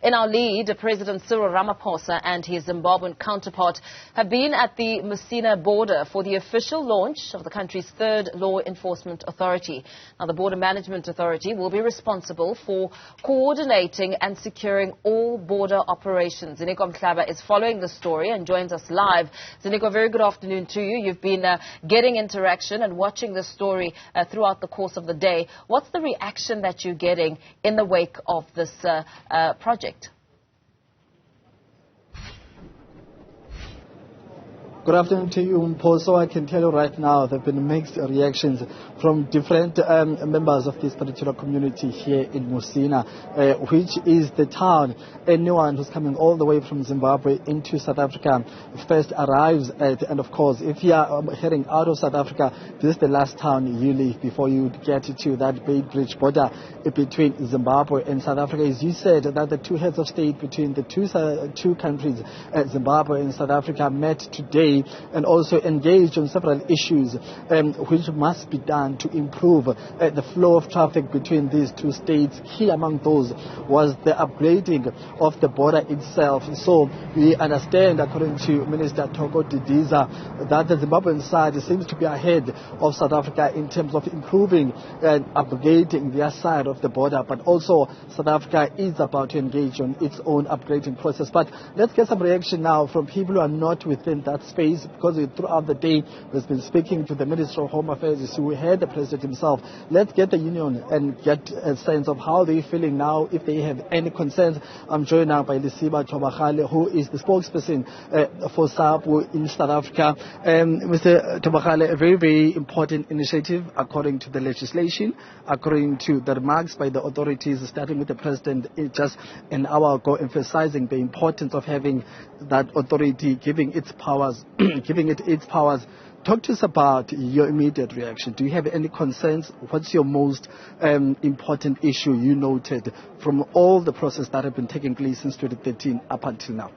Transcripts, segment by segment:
In our lead, President Cyril Ramaphosa and his Zimbabwean counterpart have been at the Musina border for the official launch of the country's third law enforcement authority. Now, the Border Management Authority will be responsible for coordinating and securing all border operations. Ziniko Mhlaba is following the story and joins us live. Ziniko, very good afternoon to you. You've been getting interaction and watching this story throughout the course of the day. What's the reaction that you're getting in the wake of this project? Good afternoon to you, Mpho. I can tell you right now there have been mixed reactions from different members of this particular community here in Musina, which is the town anyone who's coming all the way from Zimbabwe into South Africa first arrives at. And of course, if you are heading out of South Africa, this is the last town you leave before you get to that Bay Bridge border between Zimbabwe and South Africa. As you said, that the two heads of state between the two countries, Zimbabwe and South Africa, met today and also engaged on several issues which must be done to improve the flow of traffic between these two states. Key among those was the upgrading of the border itself. So we understand, according to Minister Thoko Didiza, that the Zimbabwean side seems to be ahead of South Africa in terms of improving and upgrading their side of the border, but also South Africa is about to engage on its own upgrading process. But let's get some reaction now from people who are not within that space, because throughout the day we've been speaking to the Minister of Home Affairs, who heard the President himself. Let's get the union and get a sense of how they're feeling now, if they have any concerns. I'm joined now by Lisiba Tobakale, who is the spokesperson for SAPU in South Africa. Mr. Tobakale, a very, very important initiative according to the legislation, according to the remarks by the authorities, starting with the President just an hour ago, emphasizing the importance of having that authority, giving its powers, giving it its powers. Talk to us about your immediate reaction. Do you have any concerns? What's your most important issue you noted from all the process that have been taking place since 2013 up until now?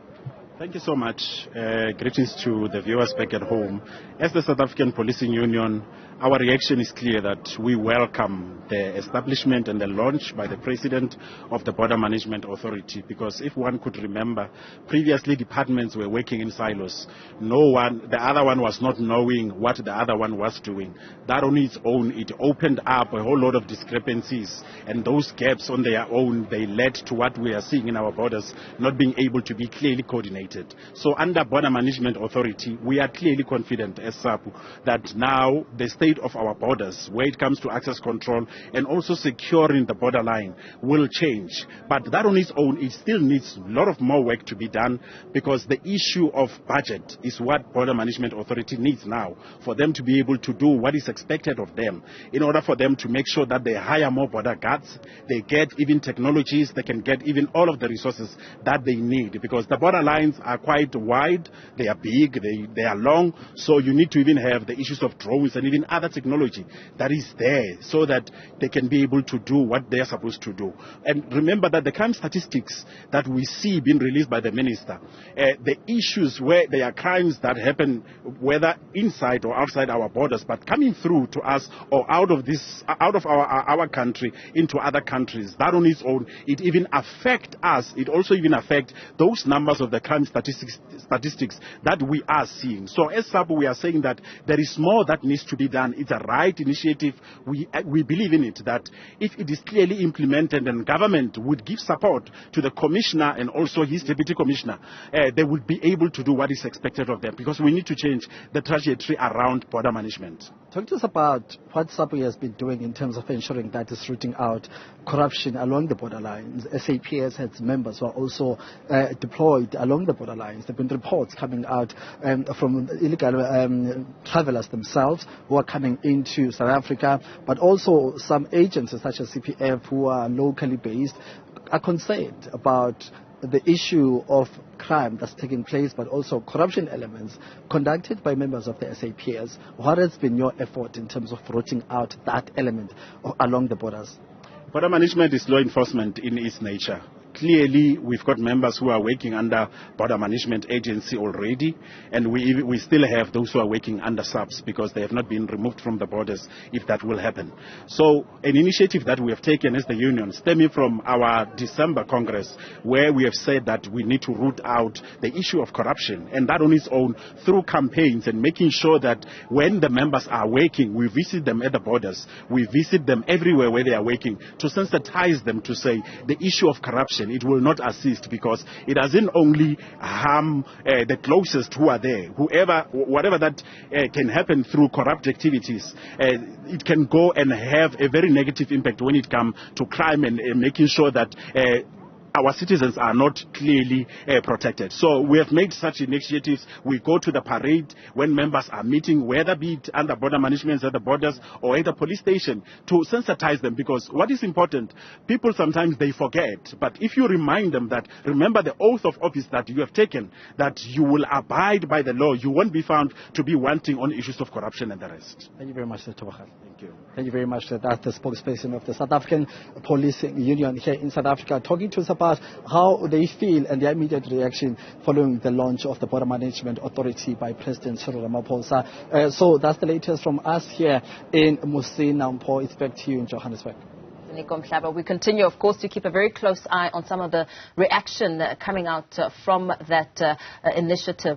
Thank you so much. Greetings to the viewers back at home. As the South African Policing Union, our reaction is clear that we welcome the establishment and the launch by the President of the Border Management Authority, because if one could remember, previously departments were working in silos. The other one was not knowing what the other one was doing. That on its own, it opened up a whole lot of discrepancies, and those gaps on their own, they led to what we are seeing in our borders not being able to be clearly coordinated. So under Border Management Authority, we are clearly confident as SAPU that now the state of our borders, where it comes to access control and also securing the borderline, will change. But that on its own, it still needs a lot of more work to be done, because the issue of budget is what Border Management Authority needs now, for them to be able to do what is expected of them, in order for them to make sure that they hire more border guards, they get even technologies, they can get even all of the resources that they need, because the border lines are quite wide, they are big, they are long, so you need to even have the issues of drones and even other technology that is there, so that they can be able to do what they are supposed to do. And remember that the crime statistics that we see being released by the Minister, the issues where there are crimes that happen, whether inside or outside our borders, but coming through to us or out of our country into other countries, that on its own, it even affect us. It also even affect those numbers of the crime statistics that we are seeing. So as SAPU, we are saying that there is more that needs to be done. It's a right initiative. We believe in it, that if it is clearly implemented and government would give support to the commissioner and also his deputy commissioner, they would be able to do what is expected of them, because we need to change the trajectory around border management. Talk to us about what SAPU has been doing in terms of ensuring that it's rooting out corruption along the borderlines. SAPS has members who are also deployed along the borderlines. There have been reports coming out from illegal travelers themselves who are coming into South Africa, but also some agencies such as CPF who are locally based are concerned about the issue of crime that's taking place, but also corruption elements conducted by members of the SAPS. What has been your effort in terms of rooting out that element along the borders? Border management is law enforcement in its nature. Clearly, we've got members who are working under Border Management Agency already, and we still have those who are working under subs because they have not been removed from the borders, if that will happen. So an initiative that we have taken as the union, stemming from our December Congress, where we have said that we need to root out the issue of corruption, and that on its own through campaigns and making sure that when the members are working, we visit them at the borders, we visit them everywhere where they are working, to sensitize them to say the issue of corruption, it will not assist because it doesn't only harm the closest who are there. Whatever that can happen through corrupt activities, it can go and have a very negative impact when it comes to crime and making sure that our citizens are not clearly protected. So we have made such initiatives. We go to the parade when members are meeting, whether be it under border management at the borders or at the police station, to sensitize them, because what is important, people sometimes they forget, but if you remind them that, remember the oath of office that you have taken, that you will abide by the law, you won't be found to be wanting on issues of corruption and the rest. Thank you very much, Dr. Thank you. Thank you very much. That's the spokesperson of the South African Policing Union here in South Africa, talking to us about how they feel and their immediate reaction following the launch of the Border Management Authority by President Cyril Ramaphosa. So that's the latest from us here in Musina. It's back to you in Johannesburg. Ziniko Mhlaba. We continue, of course, to keep a very close eye on some of the reaction coming out from that initiative.